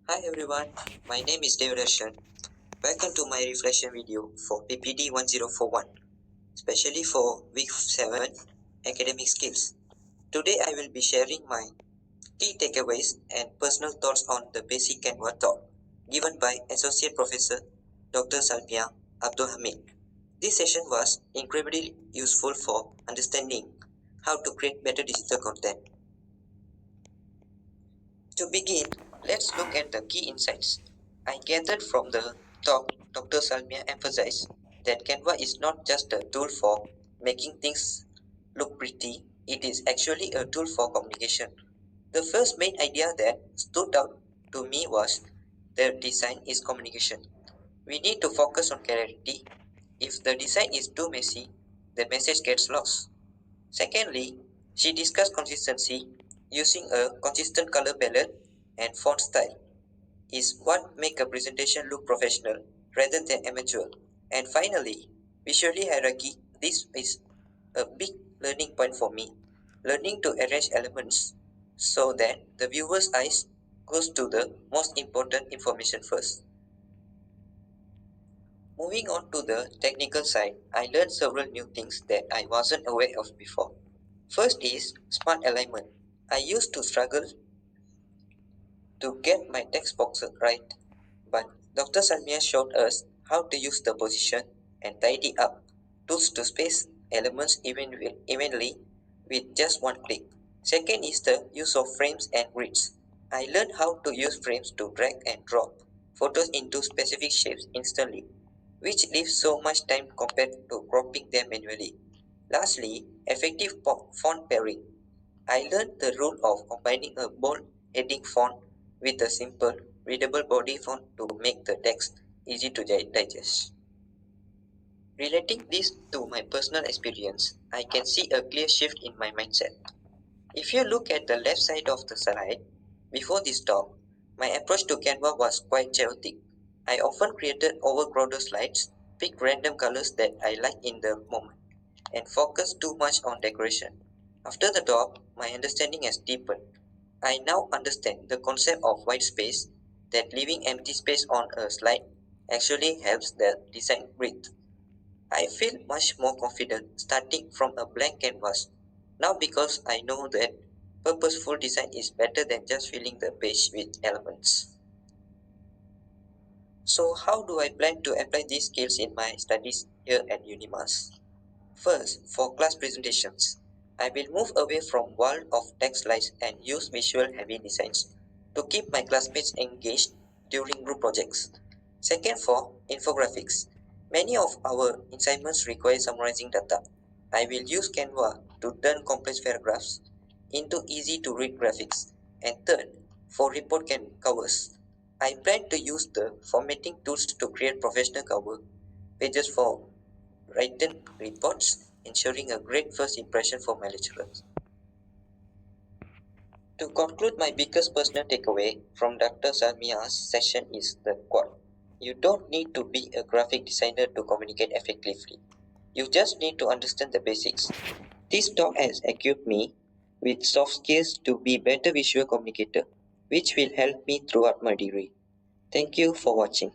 Hi everyone, my name is Devadarshan. Welcome to my reflection video for PPD 1041, especially for week 7 academic skills. Today I will be sharing my key takeaways and personal thoughts on the basic Canva talk given by Associate Professor Dr. Salmia Abdul Hamid. This session was incredibly useful for understanding how to create better digital content. To begin, let's look at the key insights I gathered from the talk. Dr. Salmia emphasized that Canva is not just a tool for making things look pretty, it is actually a tool for communication. The first main idea that stood out to me was that design is communication. We need to focus on clarity. If the design is too messy, the message gets lost. Secondly, she discussed consistency. Using a consistent color palette and font style is what make a presentation look professional rather than amateur. And finally, visually hierarchy. This is a big learning point for me. Learning to arrange elements so that the viewer's eyes goes to the most important information first. Moving on to the technical side, I learned several new things that I wasn't aware of before. First is smart alignment. I used to struggle to get my text boxes right, but Dr. Salmia showed us how to use the position and tidy up tools to space elements evenly with just one click. Second is the use of frames and grids. I learned how to use frames to drag and drop photos into specific shapes instantly, which leaves so much time compared to cropping them manually. Lastly, effective font pairing. I learned the rule of combining a bold heading font with a simple, readable body font to make the text easy to digest. Relating this to my personal experience, I can see a clear shift in my mindset. If you look at the left side of the slide, before this talk, my approach to Canva was quite chaotic. I often created overcrowded slides, picked random colors that I liked in the moment, and focused too much on decoration. After the talk, my understanding has deepened. I now understand the concept of white space, that leaving empty space on a slide actually helps the design breathe. I feel much more confident starting from a blank canvas now because I know that purposeful design is better than just filling the page with elements. So, how do I plan to apply these skills in my studies here at Unimas? First, for class presentations, I will move away from wall of text slides and use visual heavy designs to keep my classmates engaged during group projects. Second, for infographics, many of our assignments require summarizing data. I will use Canva to turn complex paragraphs into easy to read graphics. And third, for report covers, I plan to use the formatting tools to create professional cover pages for written reports, ensuring a great first impression for my lecturers. To conclude, my biggest personal takeaway from Dr. Salmia's session is the quote: You don't need to be a graphic designer to communicate effectively. You just need to understand the basics. This talk has equipped me with soft skills to be better visual communicator, which will help me throughout my degree. Thank you for watching.